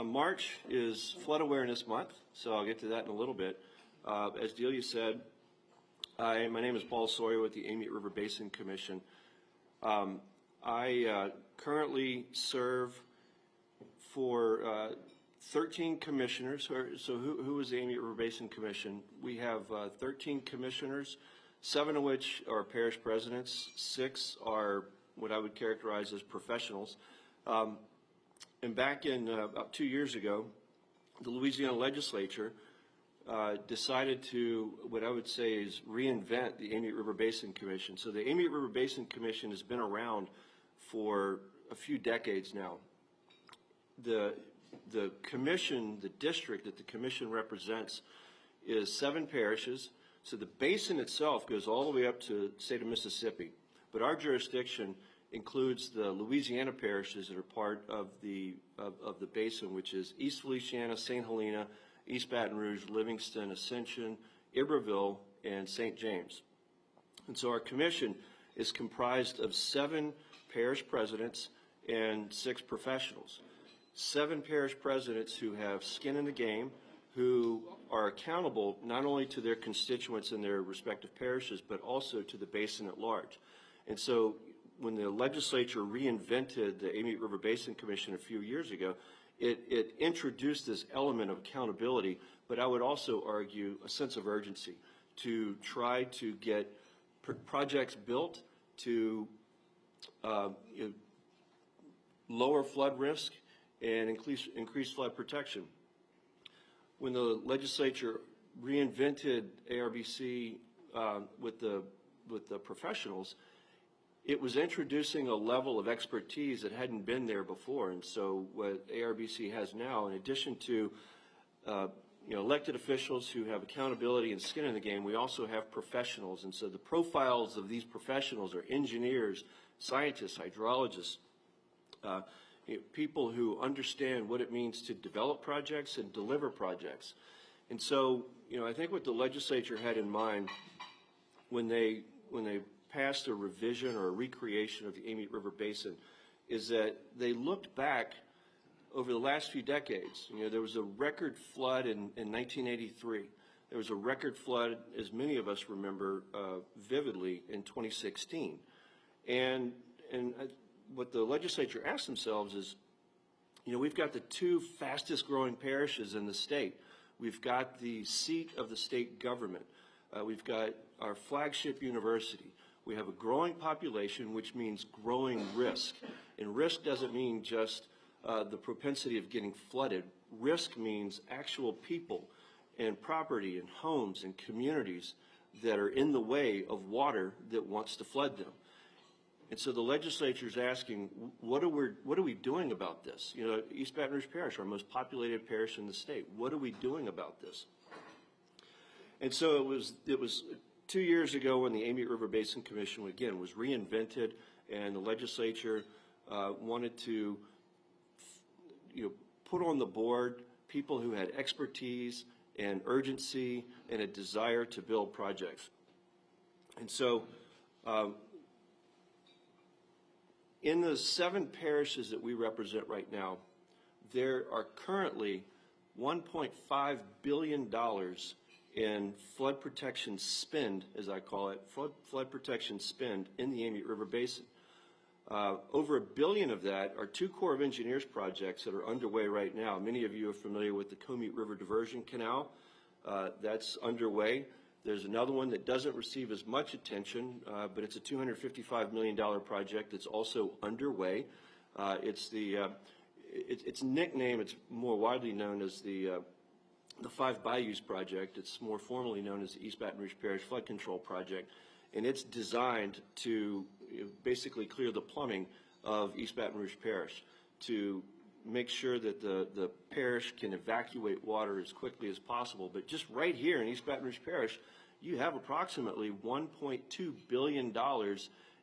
March is Flood Awareness Month, so I'll get to that in a little bit. As Delia said, my name is Paul Sawyer with the Amite River Basin Commission. I currently serve for 13 commissioners. So who is the Amite River Basin Commission? We have 13 commissioners, 7 of which are parish presidents, 6 are what I would characterize as professionals. And back in about 2 years ago, the Louisiana Legislature decided to, what I would say is, reinvent the Amite River Basin Commission. So the Amite River Basin Commission has been around for a few decades now. The commission, the district that the commission represents, is 7 parishes. So the basin itself goes all the way up to the state of Mississippi. But our jurisdiction includes the Louisiana parishes that are part of the basin, which is East Feliciana, St. Helena, East Baton Rouge, Livingston, Ascension, Iberville, and St. James. And so our commission is comprised of 7 parish presidents and 6 professionals. 7 parish presidents who have skin in the game, who are accountable not only to their constituents in their respective parishes, but also to the basin at large. And so when the legislature reinvented the Amite River Basin Commission a few years ago, it introduced this element of accountability, but I would also argue a sense of urgency to try to get projects built to lower flood risk and increase flood protection. When the legislature reinvented ARBC with the professionals, it was introducing a level of expertise that hadn't been there before. And so what ARBC has now, in addition to elected officials who have accountability and skin in the game, we also have professionals. And so the profiles of these professionals are engineers, scientists, hydrologists, people who understand what it means to develop projects and deliver projects. And so, I think what the legislature had in mind when they passed a revision or a recreation of the Amite River Basin is that they looked back over the last few decades. There was a record flood in 1983. There was a record flood, as many of us remember vividly, in 2016. And what the legislature asked themselves is, we've got the 2 fastest growing parishes in the state. We've got the seat of the state government. We've got our flagship university. We have a growing population, which means growing risk. And risk doesn't mean just the propensity of getting flooded. Risk means actual people and property and homes and communities that are in the way of water that wants to flood them. And so the legislature is asking, what are we doing about this? East Baton Rouge Parish, our most populated parish in the state. What are we doing about this? And so it was 2 years ago when the Amite River Basin Commission, again, was reinvented, and the legislature wanted to put on the board people who had expertise and urgency and a desire to build projects. And so in the 7 parishes that we represent right now, there are currently $1.5 billion in flood protection spend, as I call it, flood protection spend in the Amite River Basin. Over $1 billion of that are 2 Corps of Engineers projects that are underway right now. Many of you are familiar with the Comite River Diversion Canal. That's underway. There's another one that doesn't receive as much attention, but it's a $255 million project that's also underway. Its nickname, it's more widely known as the 5 Bayous Project. It's more formally known as the East Baton Rouge Parish Flood Control Project, and it's designed to basically clear the plumbing of East Baton Rouge Parish to make sure that the parish can evacuate water as quickly as possible. But just right here in East Baton Rouge Parish, you have approximately $1.2 billion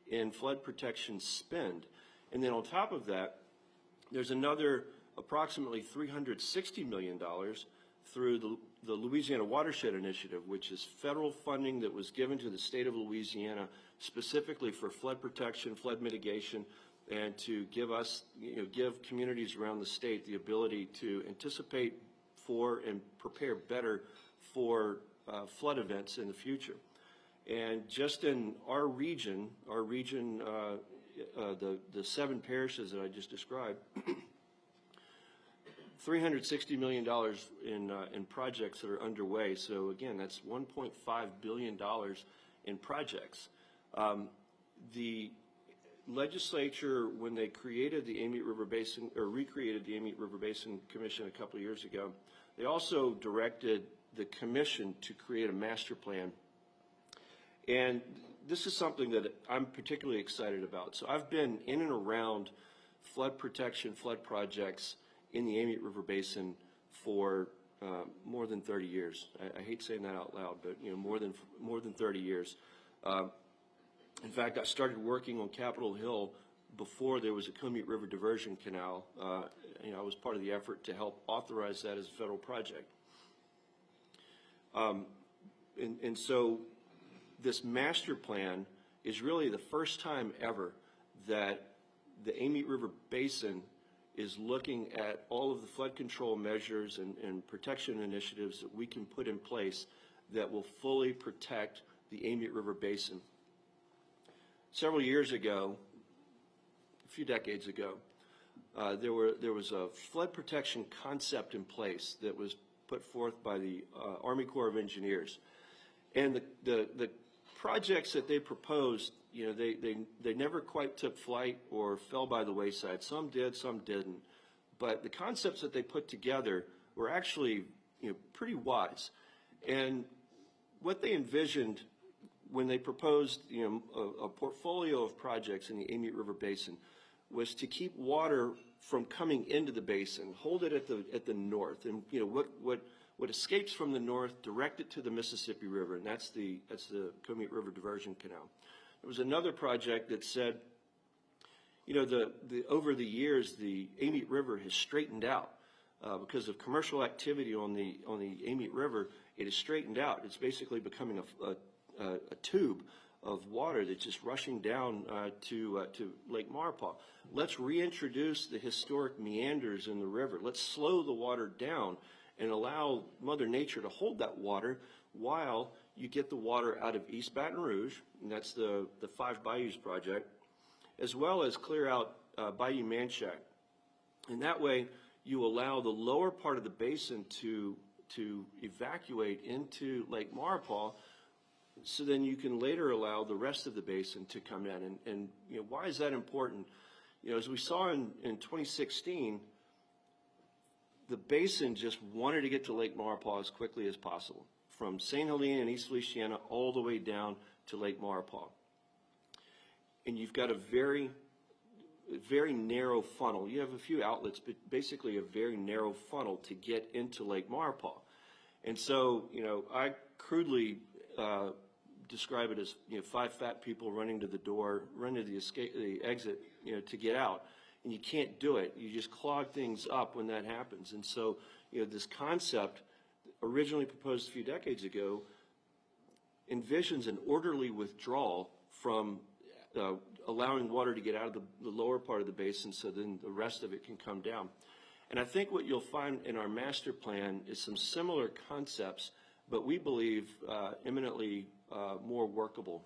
in flood protection spend. And then on top of that, there's another approximately $360 million through the the Louisiana Watershed Initiative, which is federal funding that was given to the state of Louisiana specifically for flood protection, flood mitigation, and to give us, give communities around the state the ability to anticipate for and prepare better for flood events in the future. And just in our region, the 7 parishes that I just described, $360 million in projects that are underway. So again, that's $1.5 billion in projects. The legislature, when they created the Amite River Basin, or recreated the Amite River Basin Commission a couple of years ago, they also directed the commission to create a master plan. And this is something that I'm particularly excited about. So I've been in and around flood protection, flood projects in the Amite River Basin for more than 30 years. I hate saying that out loud, but more than 30 years. In fact, I started working on Capitol Hill before there was a Comite River Diversion Canal. I was part of the effort to help authorize that as a federal project. And so this master plan is really the first time ever that the Amite River Basin is looking at all of the flood control measures and protection initiatives that we can put in place that will fully protect the Amite River Basin. Several years ago, a few decades ago, there was a flood protection concept in place that was put forth by the Army Corps of Engineers. And the projects that they proposed, they never quite took flight or fell by the wayside. Some did, some didn't. But the concepts that they put together were actually, pretty wise. And what they envisioned when they proposed, a portfolio of projects in the Amite River Basin was to keep water from coming into the basin, hold it at the north, and what escapes from the north, direct it to the Mississippi River, and that's the Comite River Diversion Canal. There was another project that said, over the years, the Amite River has straightened out because of commercial activity on the Amite River. It has straightened out. It's basically becoming a tube of water that's just rushing down to Lake Maurepas. Let's reintroduce the historic meanders in the river. Let's slow the water down and allow Mother Nature to hold that water while you get the water out of East Baton Rouge, and that's the Five Bayous project, as well as clear out Bayou Manchac. And that way you allow the lower part of the basin to evacuate into Lake Maurepas, so then you can later allow the rest of the basin to come in. And why is that important? As we saw in 2016, the basin just wanted to get to Lake Maurepas as quickly as possible, from St. Helena and East Feliciana all the way down to Lake Maurepas. And you've got a very narrow funnel. You have a few outlets, but basically a very narrow funnel to get into Lake Maurepas. And so, I crudely describe it as 5 fat people running to the door, running to the exit, to get out. And you can't do it. You just clog things up when that happens. And so, this concept, originally proposed a few decades ago, envisions an orderly withdrawal from allowing water to get out of the lower part of the basin, so then the rest of it can come down. And I think what you'll find in our master plan is some similar concepts, but we believe eminently more workable.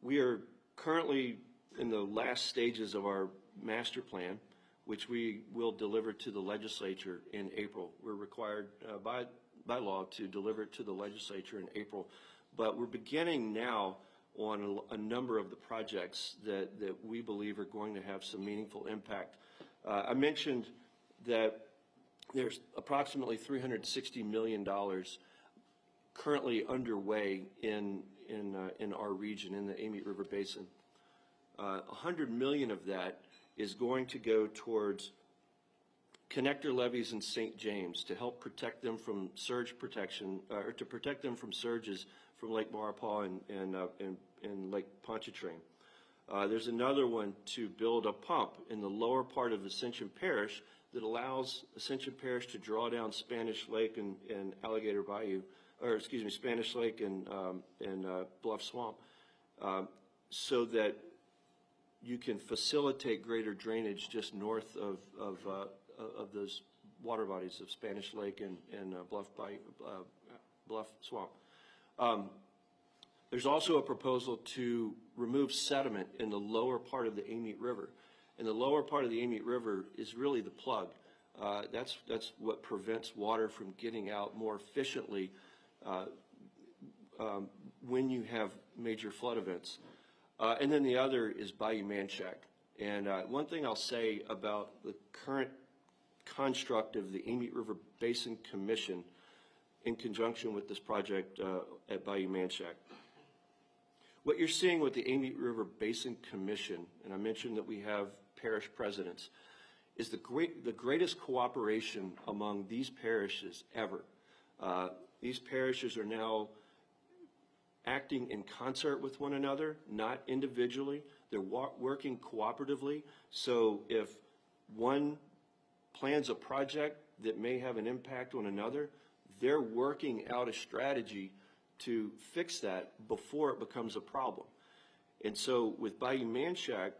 We are currently in the last stages of our master plan, which we will deliver to the legislature in April. We're required by law to deliver it to the legislature in April, but we're beginning now on a number of the projects that we believe are going to have some meaningful impact. I mentioned that there's approximately $360 million currently underway in our region, in the Amite River Basin. $100 million of that is going to go towards connector levees in St. James to help protect them from surge protection, or to protect them from surges from Lake Maurepas and Lake Pontchartrain. There's another one to build a pump in the lower part of Ascension Parish that allows Ascension Parish to draw down Spanish Lake and Alligator Bayou, or excuse me, Spanish Lake and Bluff Swamp, so that you can facilitate greater drainage just north of those water bodies of Spanish Lake and Bluff Swamp. There's also a proposal to remove sediment in the lower part of the Amite River. And the lower part of the Amite River is really the plug. That's what prevents water from getting out more efficiently when you have major flood events. And then the other is Bayou Manchac. And one thing I'll say about the current construct of the Amite River Basin Commission in conjunction with this project at Bayou Manchac. What you're seeing with the Amite River Basin Commission, and I mentioned that we have parish presidents, is the greatest cooperation among these parishes ever. These parishes are now acting in concert with one another, not individually. They're working cooperatively. So if one plans a project that may have an impact on another, they're working out a strategy to fix that before it becomes a problem. And so with Bayou Manchac,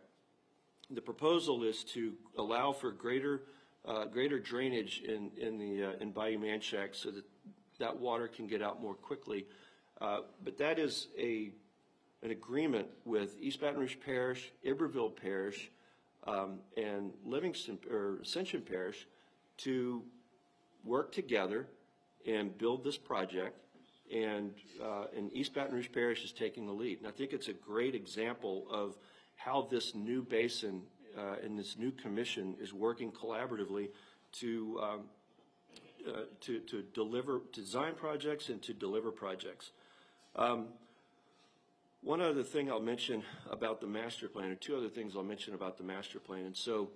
the proposal is to allow for greater drainage in Bayou Manchac so that water can get out more quickly. But that is an agreement with East Baton Rouge Parish, Iberville Parish, and Livingston or Ascension Parish to work together and build this project. And East Baton Rouge Parish is taking the lead. And I think it's a great example of how this new basin and this new commission is working collaboratively to design projects and to deliver projects. One other thing I'll mention about the master plan, or two other things I'll mention about the master plan. And so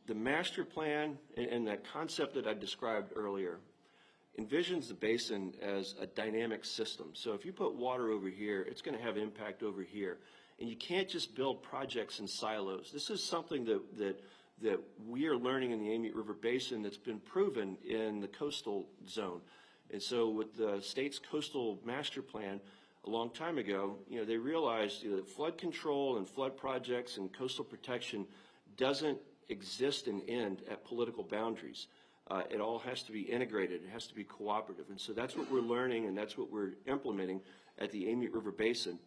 the master plan and that concept that I described earlier envisions the basin as a dynamic system. So if you put water over here, it's going to have impact over here. And you can't just build projects in silos. This is something that we are learning in the Amite River Basin that's been proven in the coastal zone. And so with the state's coastal master plan a long time ago, they realized that flood control and flood projects and coastal protection doesn't exist and end at political boundaries. It all has to be integrated. It has to be cooperative. And so that's what we're learning, and that's what we're implementing at the Amite River Basin.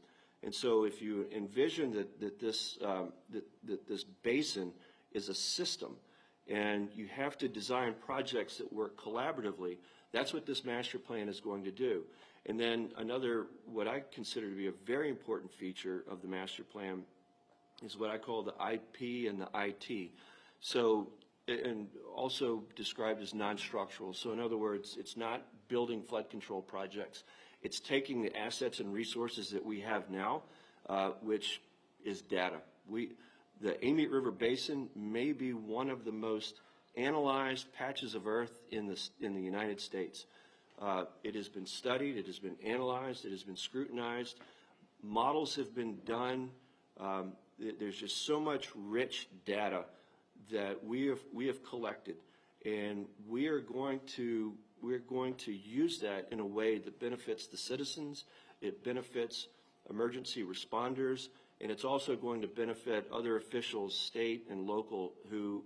And so if you envision that this basin is a system, and you have to design projects that work collaboratively, that's what this master plan is going to do. And then another, what I consider to be a very important feature of the master plan is what I call the IP and the IT. So, and also described as non-structural. So in other words, it's not building flood control projects. It's taking the assets and resources that we have now, which is data. The Amite River Basin may be one of the most analyzed patches of earth in the United States. It has been studied, it has been analyzed, it has been scrutinized. Models have been done. There's just so much rich data that we have collected, and we are going to use that in a way that benefits the citizens, it benefits emergency responders, and it's also going to benefit other officials, state and local, who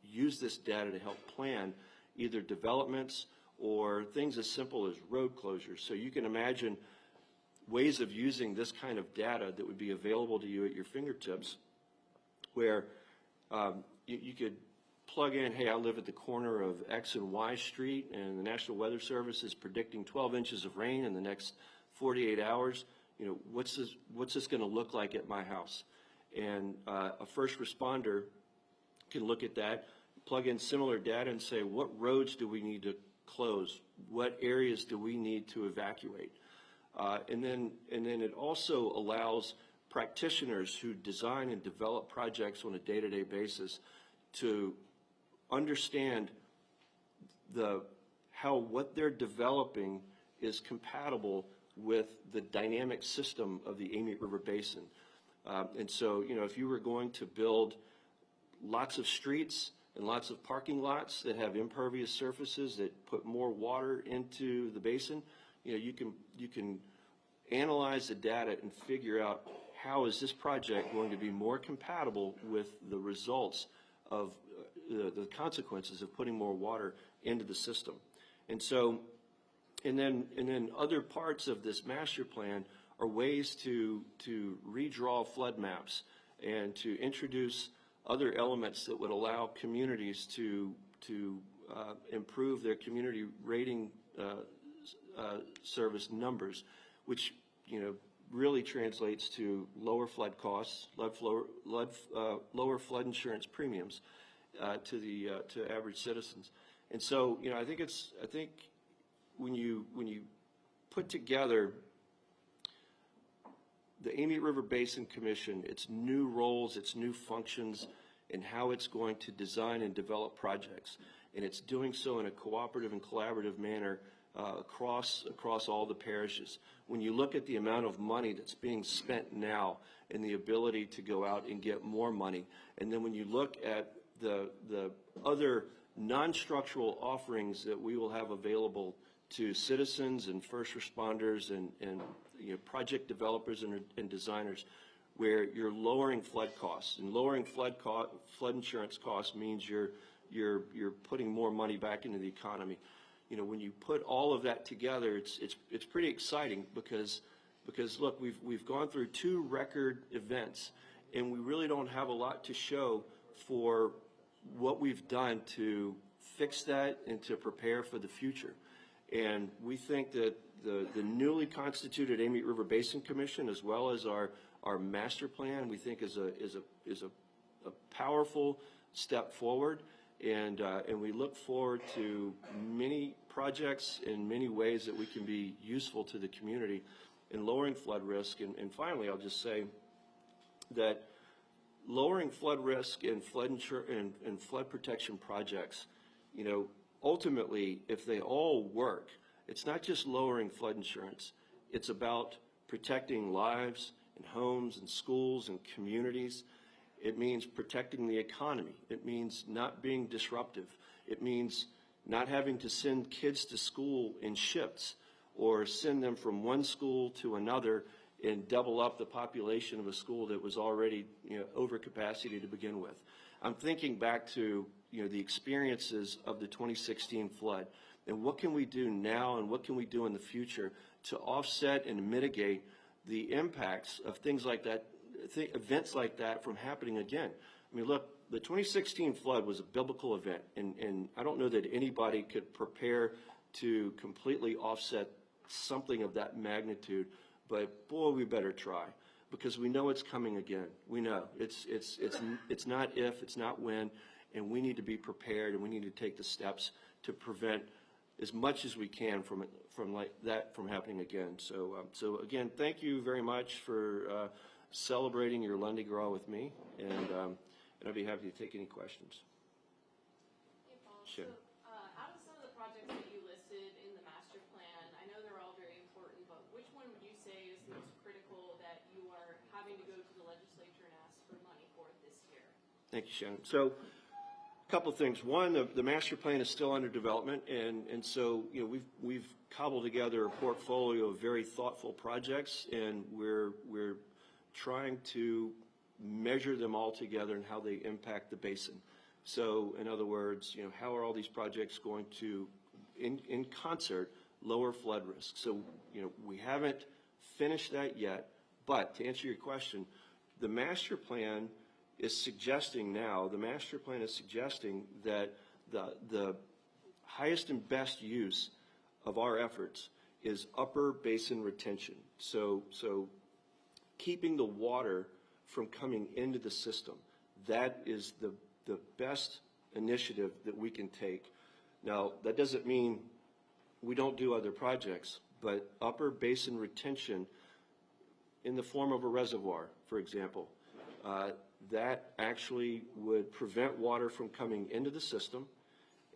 use this data to help plan either developments or things as simple as road closures. So you can imagine ways of using this kind of data that would be available to you at your fingertips, where you could plug in, hey, I live at the corner of X and Y Street, and the National Weather Service is predicting 12 inches of rain in the next 48 hours. What's this going to look like at my house? And a first responder can look at that, plug in similar data, and say, what roads do we need to close? What areas do we need to evacuate? And then it also allows practitioners who design and develop projects on a day-to-day basis to understand how what they're developing is compatible with the dynamic system of the Amite River Basin. And so, if you were going to build lots of streets and lots of parking lots that have impervious surfaces that put more water into the basin, you can analyze the data and figure out how is this project going to be more compatible with the results of the consequences of putting more water into the system. And so, and then other parts of this master plan are ways to redraw flood maps and to introduce other elements that would allow communities to improve their community rating service numbers, which really translates to lower flood costs, lower flood insurance premiums to average citizens. And so I think when you put together the Amite River Basin Commission, its new roles, its new functions, and how it's going to design and develop projects, and it's doing so in a cooperative and collaborative manner across all the parishes. When you look at the amount of money that's being spent now and the ability to go out and get more money, and then when you look at the other non-structural offerings that we will have available to citizens and first responders and project developers and designers, where you're lowering flood costs, and lowering flood insurance costs means you're putting more money back into the economy. When you put all of that together, it's pretty exciting because look, we've gone through 2 record events, and we really don't have a lot to show for what we've done to fix that and to prepare for the future. And we think that the newly constituted Amite River Basin Commission, as well as our master plan, we think is a powerful step forward, and we look forward to many projects in many ways that we can be useful to the community in lowering flood risk. And finally, I'll just say that lowering flood risk and flood protection projects, ultimately, if they all work, it's not just lowering flood insurance. It's about protecting lives and homes and schools and communities. It means protecting the economy. It means not being disruptive. It means not having to send kids to school in shifts or send them from one school to another and double up the population of a school that was already over capacity to begin with. I'm thinking back to the experiences of the 2016 flood, and what can we do now and what can we do in the future to offset and mitigate the impacts of things like that, events like that from happening again. I mean, look, the 2016 flood was a biblical event, and I don't know that anybody could prepare to completely offset something of that magnitude, but boy, we better try, because we know it's coming again. We know it's not if, it's not when, and we need to be prepared, and we need to take the steps to prevent as much as we can from happening again. So again, thank you very much for celebrating your Lundi Gras with me, and I'd be happy to take any questions. Hey, Paul. Sure. So, out of some of the projects that you listed in the master plan, I know they're all very important, but which one would you say is most critical that you are having to go to the legislature and ask for money for this year? Thank you, Shannon. So, a couple of things. One, the master plan is still under development, and so we've cobbled together a portfolio of very thoughtful projects, and we're trying to measure them all together and how they impact the basin. So, in other words, how are all these projects going to, in concert, lower flood risk? So, we haven't finished that yet, but to answer your question, the master plan is suggesting that the highest and best use of our efforts is upper basin retention. So keeping the water from coming into the system, that is the best initiative that we can take. Now, that doesn't mean we don't do other projects, but upper basin retention in the form of a reservoir, for example, that actually would prevent water from coming into the system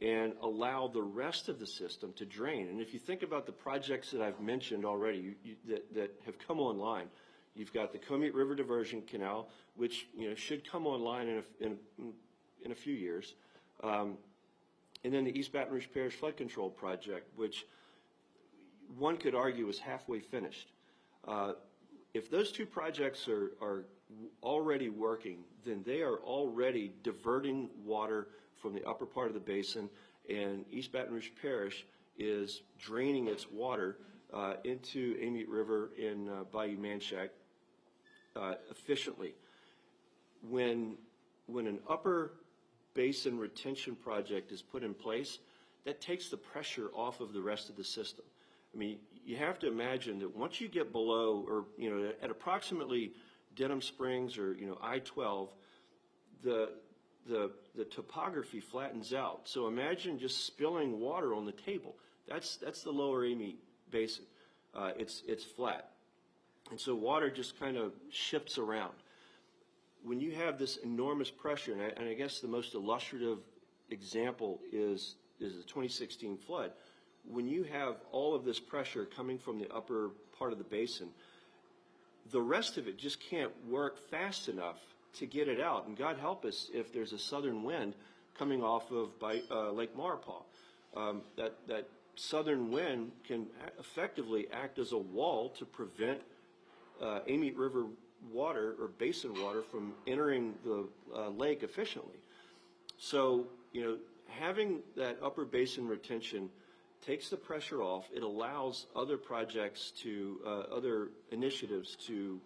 and allow the rest of the system to drain. And if you think about the projects that I've mentioned already that have come online, you've got the Comite River Diversion Canal, which should come online in a few years. And then the East Baton Rouge Parish Flood Control Project, which one could argue is halfway finished. If those two projects are already working, then they are already diverting water from the upper part of the basin, and East Baton Rouge Parish is draining its water into Amite River in Bayou Manchac efficiently. When an upper basin retention project is put in place, that takes the pressure off of the rest of the system. I mean, you have to imagine that once you get below, or at approximately Denham Springs or I-12, the topography flattens out. So imagine just spilling water on the table. That's the lower Amite Basin. It's flat, and so water just kind of shifts around. When you have this enormous pressure, and I guess the most illustrative example is the 2016 flood. When you have all of this pressure coming from the upper part of the basin, the rest of it just can't work fast enough to get it out. And God help us if there's a southern wind coming off of Lake Maurepas. That southern wind can effectively act as a wall to prevent Amite River water or basin water from entering the lake efficiently. So, having that upper basin retention takes the pressure off. It allows other projects other initiatives to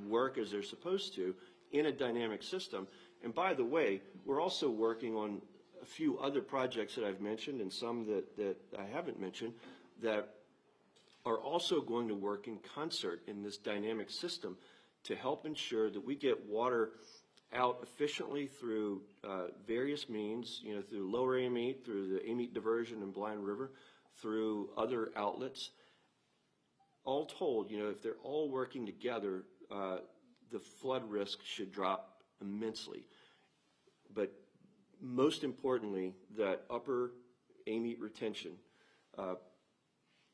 work as they're supposed to in a dynamic system. And by the way, we're also working on a few other projects that I've mentioned and some that I haven't mentioned that are also going to work in concert in this dynamic system to help ensure that we get water out efficiently through various means, through Lower Amite, through the Amite Diversion and Blind River, through other outlets. All told, if they're all working together, the flood risk should drop immensely. But most importantly, that upper Amite retention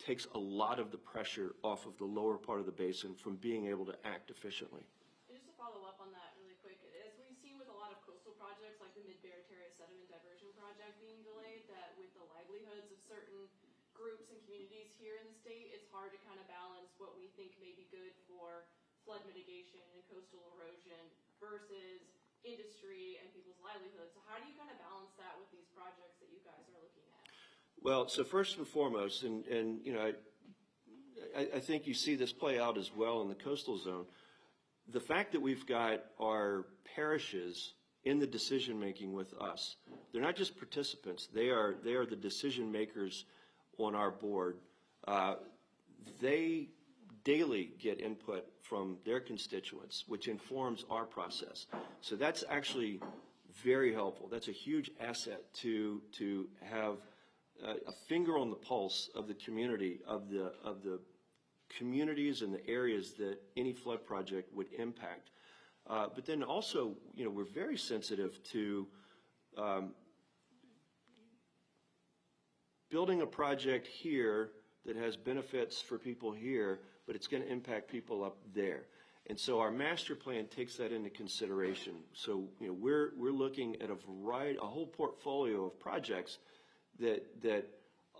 takes a lot of the pressure off of the lower part of the basin from being able to act efficiently. And just to follow up on that really quick, as we've seen with a lot of coastal projects like the Mid-Barataria Sediment Diversion Project being delayed, that with the livelihoods of certain groups and communities here in the state, it's hard to kind of balance what we think may be good for flood mitigation and coastal erosion versus industry and people's livelihoods. So how do you kind of balance that with these projects that you guys are looking at? Well, so first and foremost, and I think you see this play out as well in the coastal zone, the fact that we've got our parishes in the decision making with us, they're not just participants, they are the decision makers on our board. They daily get input from their constituents, which informs our process. So that's actually very helpful. That's a huge asset to have a finger on the pulse of the community, of the communities and the areas that any flood project would impact. But then also, we're very sensitive to building a project here that has benefits for people here, but it's going to impact people up there. And so our master plan takes that into consideration. So, we're looking at a whole portfolio of projects that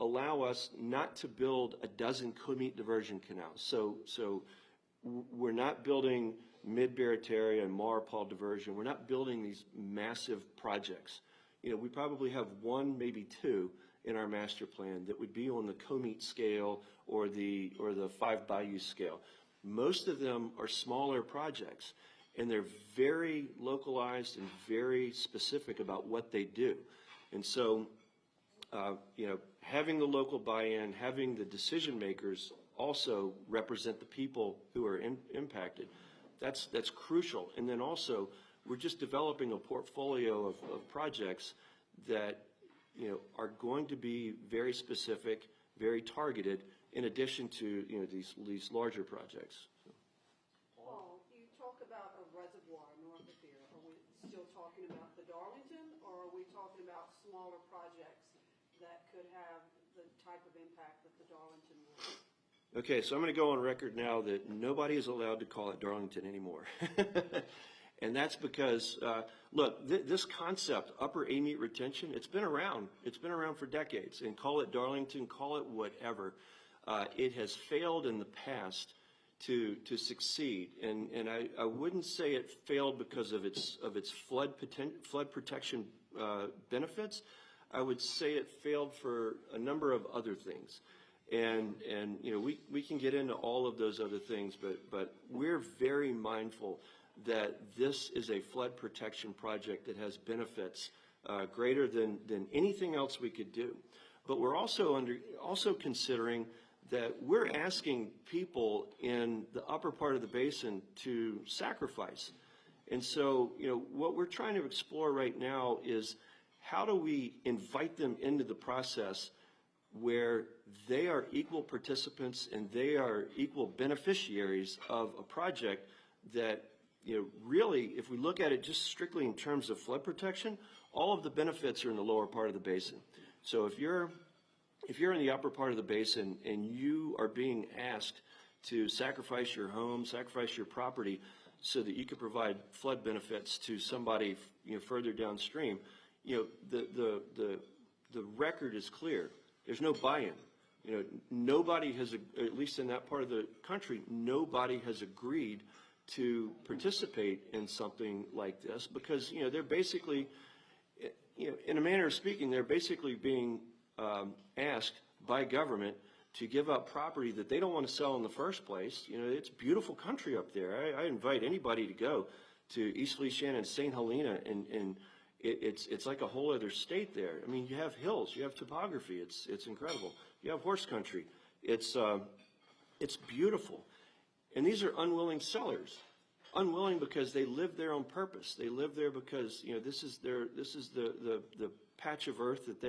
allow us not to build a dozen Comite diversion canals. So we're not building Mid-Barataria and Maurepas diversion. We're not building these massive projects. We probably have one, maybe two in our master plan that would be on the Comite scale or the Five Bayou scale. Most of them are smaller projects, and they're very localized and very specific about what they do. And so, having the local buy-in, having the decision makers also represent the people who are impacted, that's crucial. And then also, we're just developing a portfolio of projects that are going to be very specific, very targeted, in addition to these larger projects. Paul, you talk about a reservoir north of here. Are we still talking about the Darlington, or are we talking about smaller projects that could have the type of impact that the Darlington would? Okay, so I'm going to go on record now that nobody is allowed to call it Darlington anymore. And And that's because, look, this concept, upper amite retention, it's been around. It's been around for decades. And call it Darlington, call it whatever. It has failed in the past to succeed. And I wouldn't say it failed because of its flood protection benefits. I would say it failed for a number of other things. And you know, we can get into all of those other things, but we're very mindful that this is a flood protection project that has benefits greater than anything else we could do. But we're also considering that we're asking people in the upper part of the basin to sacrifice. And so, you know, what we're trying to explore right now is how do we invite them into the process where they are equal participants and they are equal beneficiaries of a project that, you know, really, if we look at it just strictly in terms of flood protection, all of the benefits are in the lower part of the basin. So if you're in the upper part of the basin and you are being asked to sacrifice your home, sacrifice your property so that you can provide flood benefits to somebody, you know, further downstream, you know, the record is clear. There's no buy-in. You know, nobody has, at least in that part of the country, nobody has agreed to participate in something like this because, you know, they're basically, you know, in a manner of speaking, they're basically being asked by government to give up property that they don't want to sell in the first place. You know, it's beautiful country up there. I invite anybody to go to East Feliciana and St. Helena, and it's like a whole other state there. I mean, you have hills, you have topography. It's incredible. You have horse country. It's beautiful. And these are unwilling sellers, unwilling because they live there on purpose. They live there because, you know, this is the patch of earth that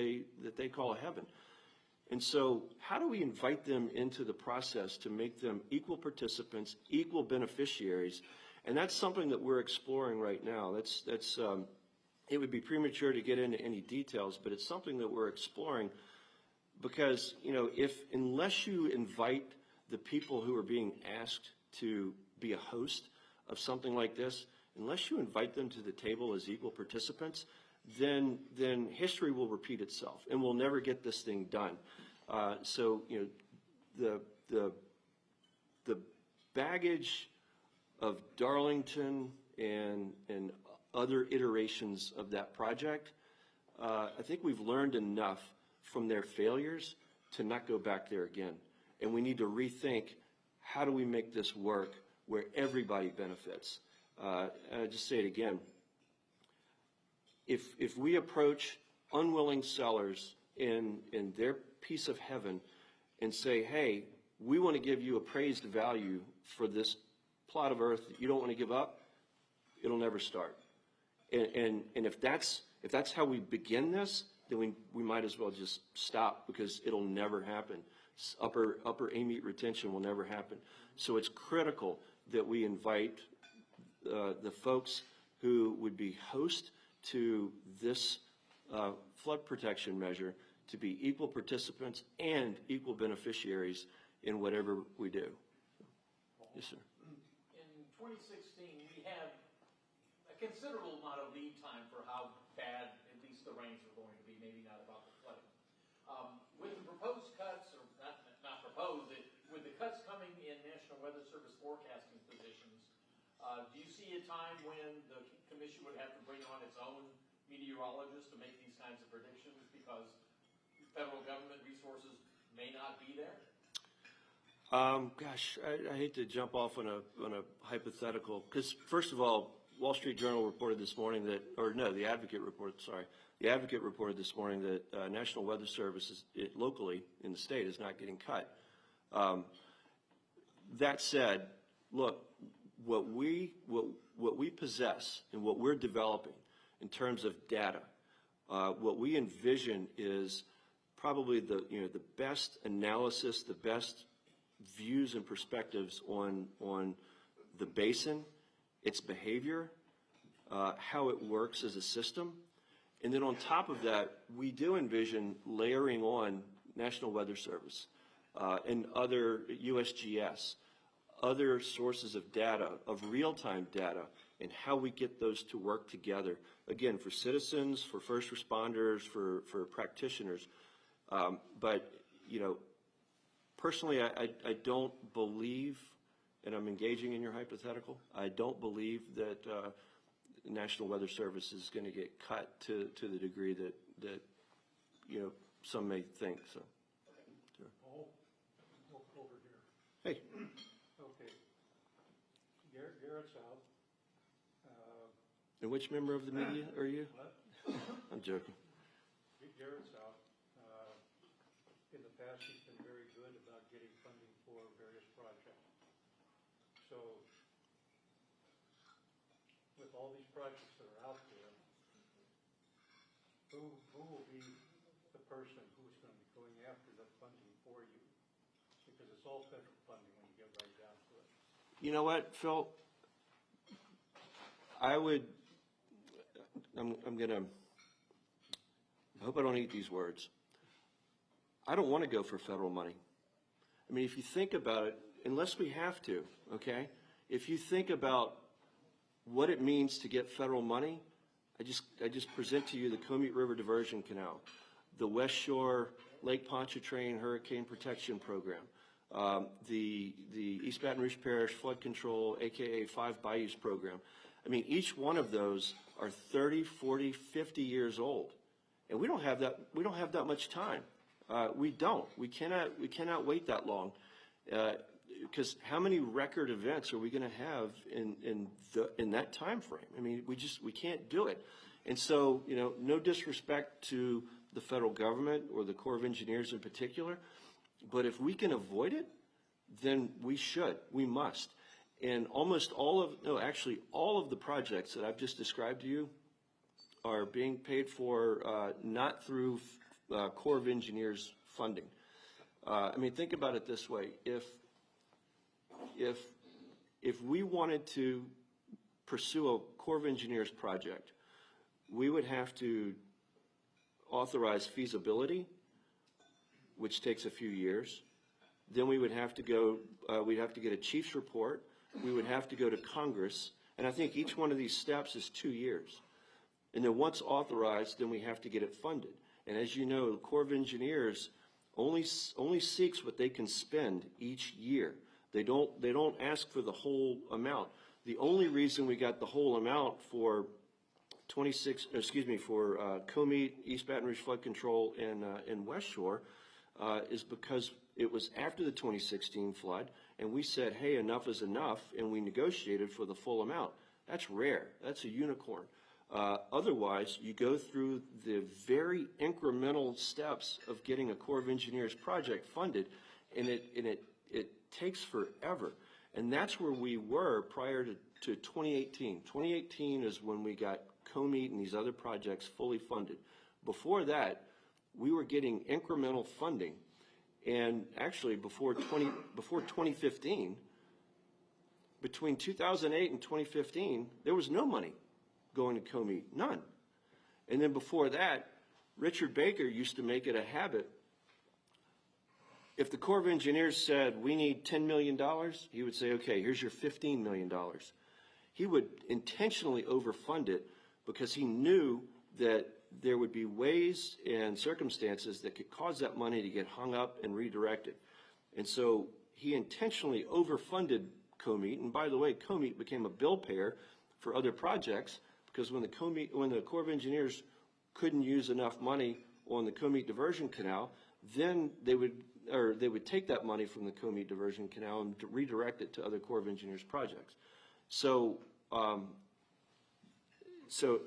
they call heaven. And so how do we invite them into the process to make them equal participants, equal beneficiaries? And that's something that we're exploring right now. It would be premature to get into any details, but it's something that we're exploring because, you know, unless you invite the people who are being asked to be a host of something like this, unless you invite them to the table as equal participants, then history will repeat itself, and we'll never get this thing done. So, you know, the baggage of Darlington and other iterations of that project, I think we've learned enough from their failures to not go back there again. And we need to rethink, how do we make this work where everybody benefits? I'll just say it again. If we approach unwilling sellers in their piece of heaven and say, hey, we want to give you appraised value for this plot of earth that you don't want to give up, it'll never start. And if that's how we begin this, then we might as well just stop, because it'll never happen. Upper amite retention will never happen. So it's critical that we invite the folks who would be host to this flood protection measure to be equal participants and equal beneficiaries in whatever we do. Yes, sir. In 2016, we had a considerable amount of lead time for how bad at least the rains were going to be, maybe not about the flooding. With the proposed cuts, or not proposed, with the cuts coming in National Weather Service forecasting positions, do you see a time when the commission would have to bring on its own meteorologists to make these kinds of predictions because federal government resources may not be there? Gosh, I hate to jump off on a hypothetical, because first of all, Wall Street Journal reported this morning that, or no, the Advocate reported this morning that National Weather Service locally in the state is not getting cut. That said, look, what we possess and what we're developing in terms of data, what we envision is probably the best analysis, the best views and perspectives on the basin, its behavior, how it works as a system. And then on top of that, we do envision layering on National Weather Service and other USGS, other sources of data, of real-time data, and how we get those to work together. Again, for citizens, for first responders, for practitioners. But, you know, personally, I don't believe, and I'm engaging in your hypothetical, I don't believe that the National Weather Service is going to get cut to the degree that you know, some may think, so. Sure. Oh, look over here. Hey, Okay. Garrett's out. and which member of the media are you? What? I'm joking. Garrett's out. In the past, he's been very good about getting funding for various projects. So, with all these projects that are out there, who will be the person who's going to be going after the funding for you? Because it's all federal funding when you get right down to it. You know what, Phil? I'm gonna, I hope I don't eat these words. I don't want to go for federal money. I mean, if you think about it, unless we have to, okay? If you think about what it means to get federal money, I just present to you the Comite River Diversion Canal, the West Shore Lake Pontchartrain Hurricane Protection Program, the East Baton Rouge Parish Flood Control, AKA Five Bayous Program. I mean, each one of those are 30, 40, 50 years old, and we don't have that much time. We don't. We cannot wait that long, because how many record events are we going to have in that time frame? I mean, we can't do it. And so, you know, no disrespect to the federal government or the Corps of Engineers in particular, but if we can avoid it, then we should. We must. And almost all of the projects that I've just described to you are being paid for not through Corps of Engineers funding. I mean, think about it this way: if we wanted to pursue a Corps of Engineers project, we would have to authorize feasibility, which takes a few years. Then we would have to go. We'd have to get a chief's report. We would have to go to Congress, and I think each one of these steps is 2 years. And then once authorized, then we have to get it funded. And as you know, the Corps of Engineers only seeks what they can spend each year. They don't ask for the whole amount. The only reason we got the whole amount for Comite, East Baton Rouge Flood Control, and West Shore is because it was after the 2016 flood, and we said, hey, enough is enough, and we negotiated for the full amount. That's rare. That's a unicorn. Otherwise, you go through the very incremental steps of getting a Corps of Engineers project funded, and it takes forever. And that's where we were prior to 2018. 2018 is when we got Comite and these other projects fully funded. Before that, we were getting incremental funding, and actually before 2015, between 2008 and 2015, there was no money going to Comite, none. And then before that, Richard Baker used to make it a habit. If the Corps of Engineers said, we need $10 million, he would say, okay, here's your $15 million. He would intentionally overfund it because he knew that there would be ways and circumstances that could cause that money to get hung up and redirected. And so he intentionally overfunded Comite. And by the way, Comite became a bill payer for other projects because when the Corps of Engineers couldn't use enough money on the Comite Diversion Canal, then they would take that money from the Comite Diversion Canal and redirect it to other Corps of Engineers projects. So, so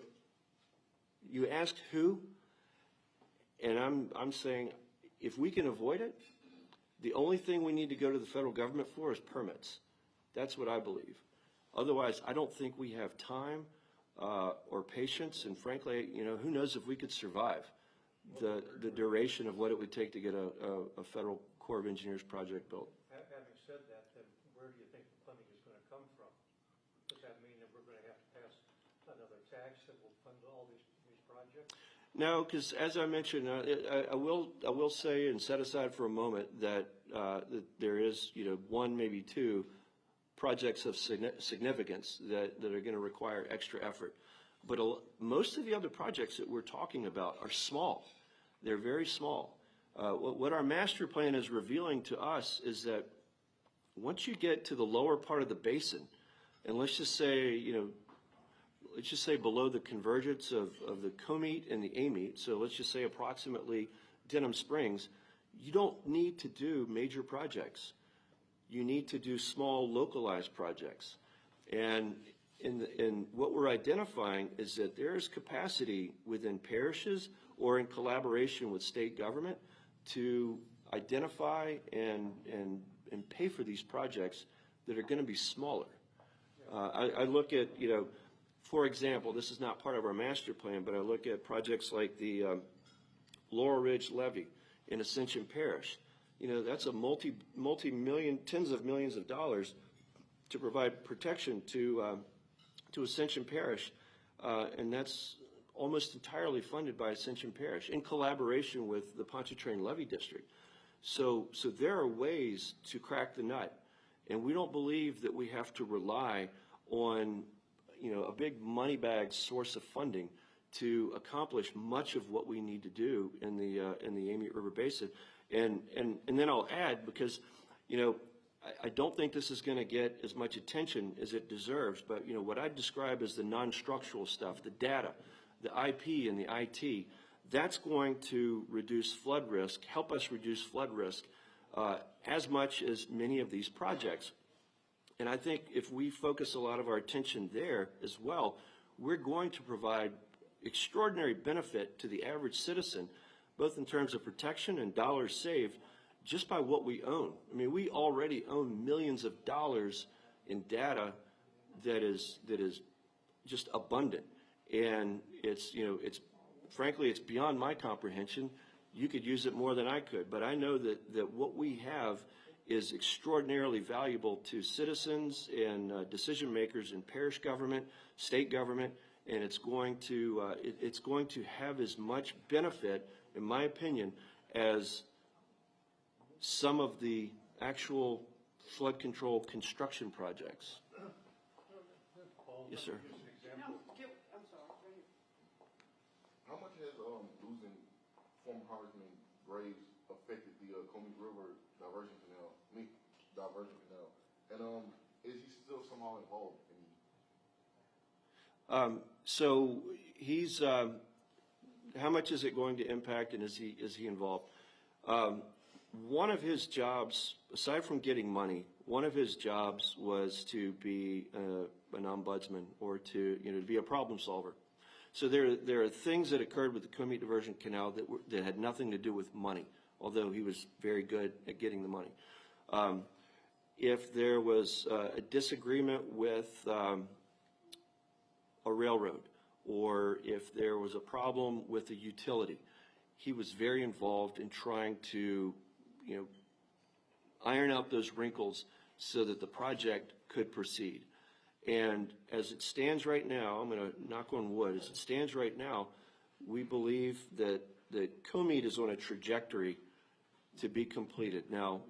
you asked who, and I'm saying if we can avoid it, the only thing we need to go to the federal government for is permits. That's what I believe. Otherwise, I don't think we have time or patience, and frankly, you know, who knows if we could survive the duration of what it would take to get a federal Corps of Engineers project built. Having said that, then where do you think the funding is going to come from? Does that mean that we're going to have to pass another tax that will fund all these projects? No, because as I mentioned, I will say and set aside for a moment that there is, you know, one, maybe two projects of significance that are going to require extra effort. But most of the other projects that we're talking about are small. They're very small. What our master plan is revealing to us is that once you get to the lower part of the basin, and let's just say, below the convergence of the Comite and the Amite, so let's just say approximately Denham Springs, you don't need to do major projects. You need to do small, localized projects. And in what we're identifying is that there is capacity within parishes or in collaboration with state government to identify and pay for these projects that are going to be smaller. I look at, for example, this is not part of our master plan, but I look at projects like the Laurel Ridge Levee in Ascension Parish. That's a multi-million, tens of millions of dollars to provide protection to Ascension Parish, and that's almost entirely funded by Ascension Parish in collaboration with the Pontchartrain Levee District. So there are ways to crack the nut, and we don't believe that we have to rely on a big money bag source of funding to accomplish much of what we need to do in the Amite River Basin. And then I'll add, because I don't think this is going to get as much attention as it deserves, but what I describe as the non-structural stuff, the data, the IP and the IT, that's going to reduce flood risk, help us reduce flood risk as much as many of these projects. And I think if we focus a lot of our attention there as well, we're going to provide extraordinary benefit to the average citizen, both in terms of protection and dollars saved, just by what we own. I mean, we already own millions of dollars in data that is just abundant, and it's frankly it's beyond my comprehension. You could use it more than I could, but I know that what we have is extraordinarily valuable to citizens and decision makers in parish government, state government, and it's going to have as much benefit, in my opinion, as some of the actual flood control construction projects. Yes, sir. I'm sorry, right here. How much has losing former Congressman Graves affected the Comite River Diversion Canal? And is he still somehow involved in? So he's. How much is it going to impact, and is he involved? One of his jobs, aside from getting money, one of his jobs was to be an ombudsman, or to be a problem solver. So there are things that occurred with the Comite Diversion Canal that had nothing to do with money, although he was very good at getting the money. If there was a disagreement with a railroad, or if there was a problem with a utility, he was very involved in trying to iron out those wrinkles so that the project could proceed. And as it stands right now, I'm going to knock on wood, as it stands right now, we believe that Comite is on a trajectory to be completed. Now,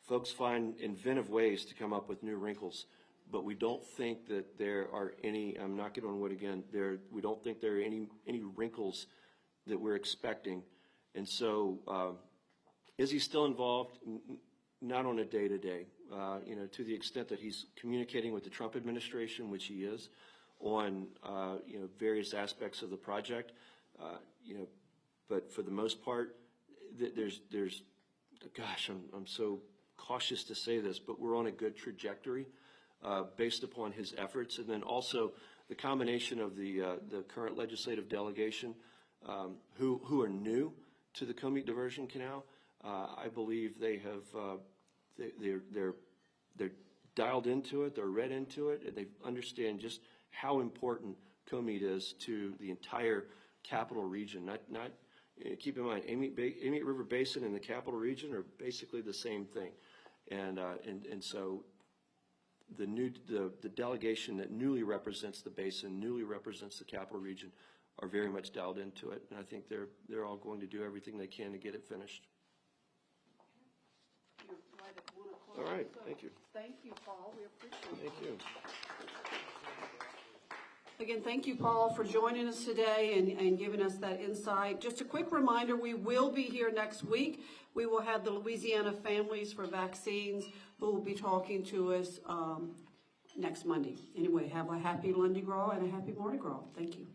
folks find inventive ways to come up with new wrinkles, but we don't think that there are any, I'm knocking on wood again, we don't think there are any wrinkles that we're expecting. And so, is he still involved? Not on a day-to-day. To the extent that he's communicating with the Trump administration, which he is, on various aspects of the project. But for the most part, there's gosh, I'm so cautious to say this, but we're on a good trajectory based upon his efforts, and then also the combination of the current legislative delegation who are new to the Comite Diversion Canal. I believe they have they're dialed into it, they're read into it, and they understand just how important Comite is to the entire capital region. Not keep in mind, Amite River Basin and the capital region are basically the same thing, and so the delegation that newly represents the basin, newly represents the capital region, are very much dialed into it, and I think they're all going to do everything they can to get it finished. You're right at 1 o'clock. All right, thank you. Thank you, Paul, we appreciate it. Thank you. Again, thank you, Paul, for joining us today and giving us that insight. Just a quick reminder, we will be here next week. We will have the Louisiana Families for Vaccines who will be talking to us next Monday. Anyway, have a happy Lundi Gras and a happy Mardi Gras. Thank you.